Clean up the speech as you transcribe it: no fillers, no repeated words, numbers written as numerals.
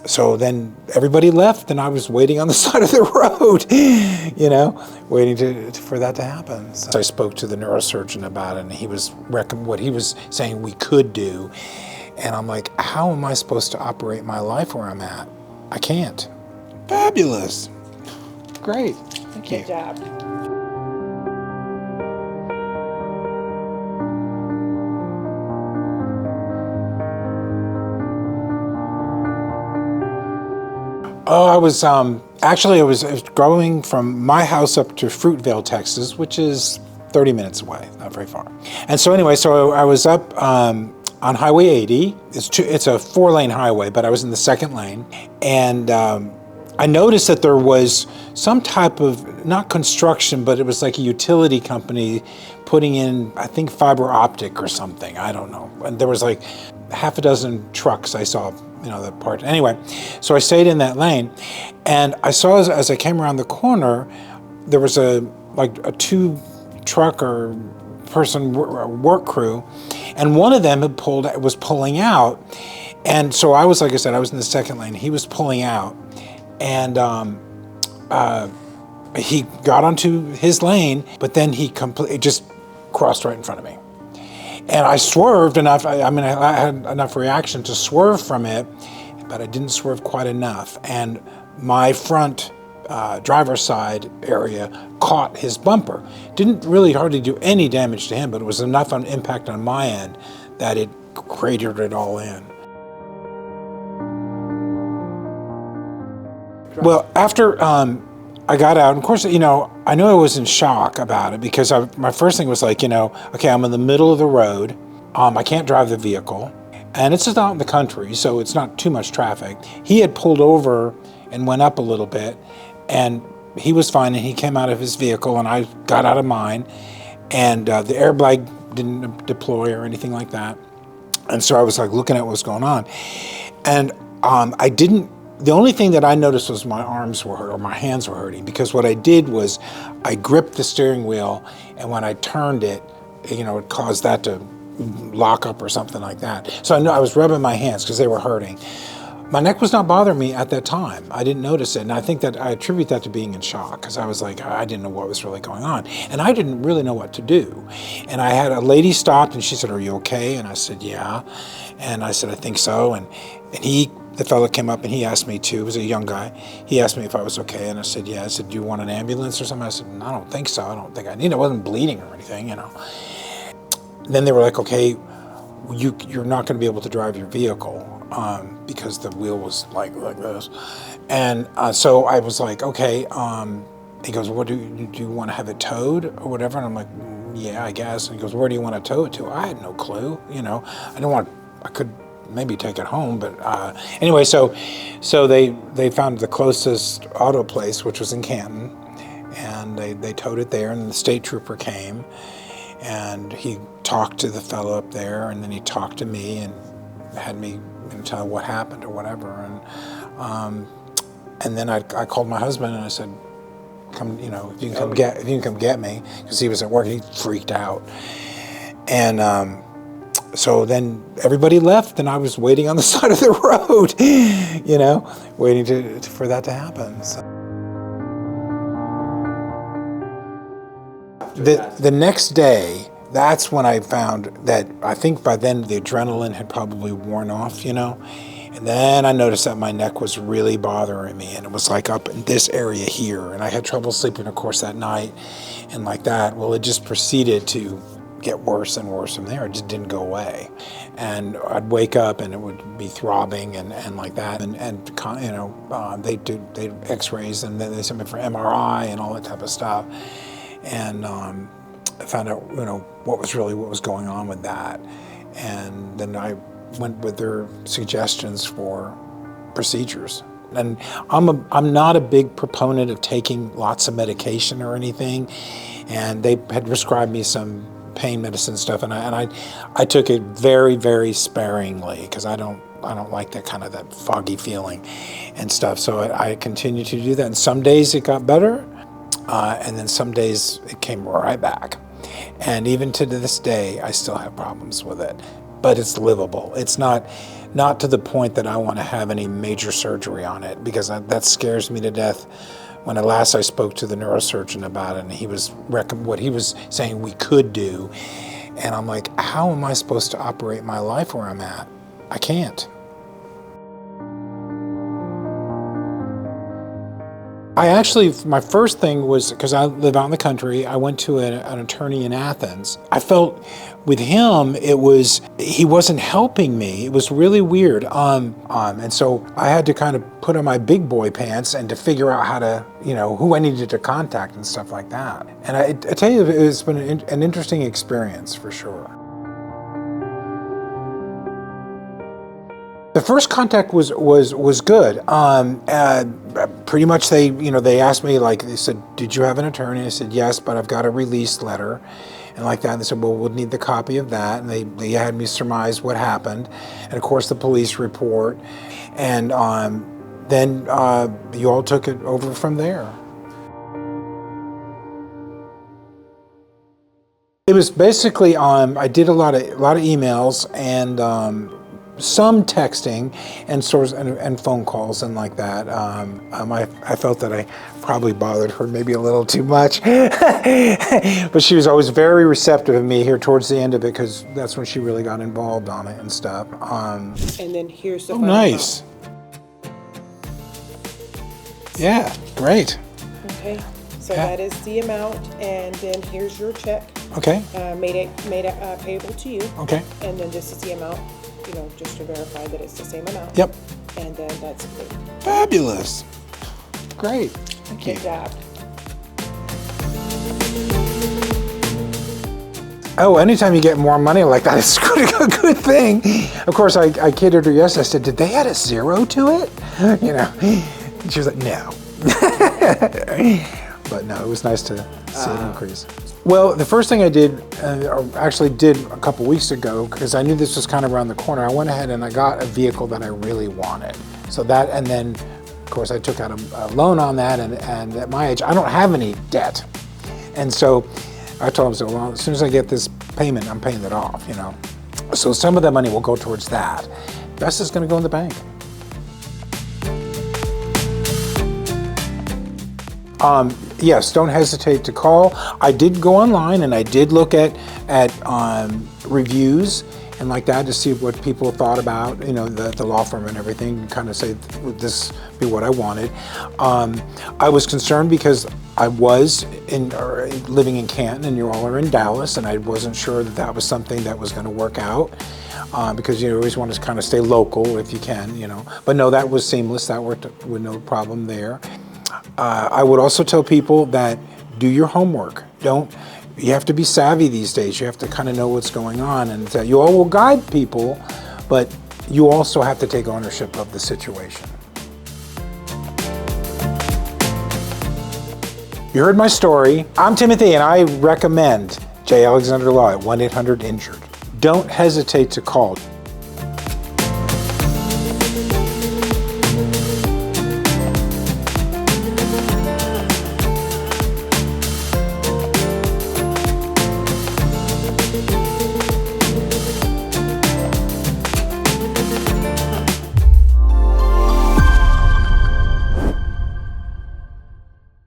So then everybody left, and I was waiting on the side of the road, waiting for that to happen. So I spoke to the neurosurgeon about it, and he was what he was saying we could do. And I'm like, how am I supposed to operate my life where I'm at? I can't. Fabulous. Great. Thank you. Good job. Oh, I was going from my house up to Fruitvale, Texas, which is 30 minutes away, not very far. And so anyway, I was up on Highway 80. It's a 4-lane highway, but I was in the second lane. And I noticed that there was some type of, not construction, but it was like a utility company putting in, I think, fiber optic or something. I don't know. And there was like half a dozen trucks I saw, the part. Anyway, so I stayed in that lane, and I saw as I came around the corner, there was a 2-truck or person work crew, and one of them was pulling out, and so I was, like I said, I was in the second lane. He was pulling out, and he got onto his lane, but then he completely just crossed right in front of me. And I swerved enough, I had enough reaction to swerve from it, but I didn't swerve quite enough. And my front driver's side area caught his bumper. Didn't really hardly do any damage to him, but it was enough of an impact on my end that it cratered it all in. Well, after I got out, and of course, I knew I was in shock about it, because my first thing was like, okay, I'm in the middle of the road. I can't drive the vehicle, and it's just out in the country, so it's not too much traffic. He had pulled over and went up a little bit, and he was fine, and he came out of his vehicle, and I got out of mine, and the airbag didn't deploy or anything like that. And so I was like looking at what was going on, and the only thing that I noticed was my arms were hurt, or my hands were hurting, because what I did was I gripped the steering wheel, and when I turned it, it caused that to lock up or something like that. So I know I was rubbing my hands because they were hurting. My neck was not bothering me at that time. I didn't notice it, and I think that I attribute that to being in shock, because I was like, I didn't know what was really going on, and I didn't really know what to do. And I had a lady stopped, and she said, "Are you okay?" And I said, "Yeah." And I said, "I think so." And the fellow came up, and he asked me too. He was a young guy. He asked me if I was okay, and I said, "Yeah." I said, "Do you want an ambulance or something?" I said, "I don't think so. I don't think I need it. I wasn't bleeding or anything, Then they were like, "Okay, you're not going to be able to drive your vehicle because the wheel was like this." And so I was like, "Okay." He goes, "What do you want to have it towed or whatever?" And I'm like, "Yeah, I guess." And he goes, "Where do you want to tow it to?" I had no clue. I could maybe take it home, but anyway, so they found the closest auto place, which was in Canton, and they towed it there, and the state trooper came, and he talked to the fellow up there, and then he talked to me and had me tell what happened or whatever, and then I called my husband and I said, "Come, if you can come get me," because he was at work. He freaked out, and so then everybody left, and I was waiting on the side of the road, waiting for that to happen. So. The next day, that's when I found that I think by then the adrenaline had probably worn off, And then I noticed that my neck was really bothering me, and it was like up in this area here, and I had trouble sleeping, of course, that night, and like that. Well, it just proceeded to get worse and worse from there. It just didn't go away, and I'd wake up and it would be throbbing and like that, and they did X-rays, and then they sent me for MRI and all that type of stuff, and I found out what was going on with that, and then I went with their suggestions for procedures. And I'm not a big proponent of taking lots of medication or anything, and they had prescribed me some pain medicine stuff, and I took it very, very sparingly, because I don't like that foggy feeling and stuff. So I continued to do that, and some days it got better, and then some days it came right back. And even to this day, I still have problems with it, but it's livable. It's not not to the point that I want to have any major surgery on it, because that scares me to death. When at last I spoke to the neurosurgeon about it, and he was what he was saying we could do, and I'm like, how am I supposed to operate my life where I'm at? I can't. My first thing was, because I live out in the country, I went to an attorney in Athens. I felt with him, he wasn't helping me. It was really weird. And so I had to kind of put on my big boy pants and to figure out how to, who I needed to contact and stuff like that. And I tell you, it's been an interesting experience for sure. The first contact was good. Pretty much they asked me, like, they said, did you have an attorney? I said, yes, but I've got a release letter and like that. And they said, well, we'll need the copy of that. And they had me surmise what happened. And of course the police report. And then you all took it over from there. It was basically, I did a lot of emails and some texting and phone calls and like that. I felt that I probably bothered her maybe a little too much, but she was always very receptive of me here towards the end of it, because that's when she really got involved on it and stuff. And then here's the nice. Yeah, great. Okay, so that is the amount, and then here's your check. Okay. Made it payable to you. Okay. And then this is the amount. Just to verify that it's the same amount. Yep. And then that's it. Fabulous. Great. Thank you. Good job. Oh, anytime you get more money like that, it's a good thing. Of course, I kidded her yesterday. I said, did they add a zero to it? And she was like, no. But no, it was nice to see it increase. Well, the first thing I did, or actually did a couple weeks ago, because I knew this was kind of around the corner, I went ahead and I got a vehicle that I really wanted. So that, and then, of course, I took out a loan on that, and at my age, I don't have any debt. And so I told him, so, well, as soon as I get this payment, I'm paying it off, So some of the money will go towards that. The rest is going to go in the bank. Yes, don't hesitate to call. I did go online and I did look at reviews and like that to see what people thought about, the law firm and everything, and kind of say, would this be what I wanted? I was concerned because I was living in Canton and you all are in Dallas, and I wasn't sure that was something that was going to work out. Because you always want to kind of stay local if you can, But no, that was seamless. That worked with no problem there. I would also tell people that do your homework. You have to be savvy these days. You have to kind of know what's going on, and that you all will guide people, but you also have to take ownership of the situation. You heard my story. I'm Timothy, and I recommend J. Alexander Law at 1-800-INJURED. Don't hesitate to call.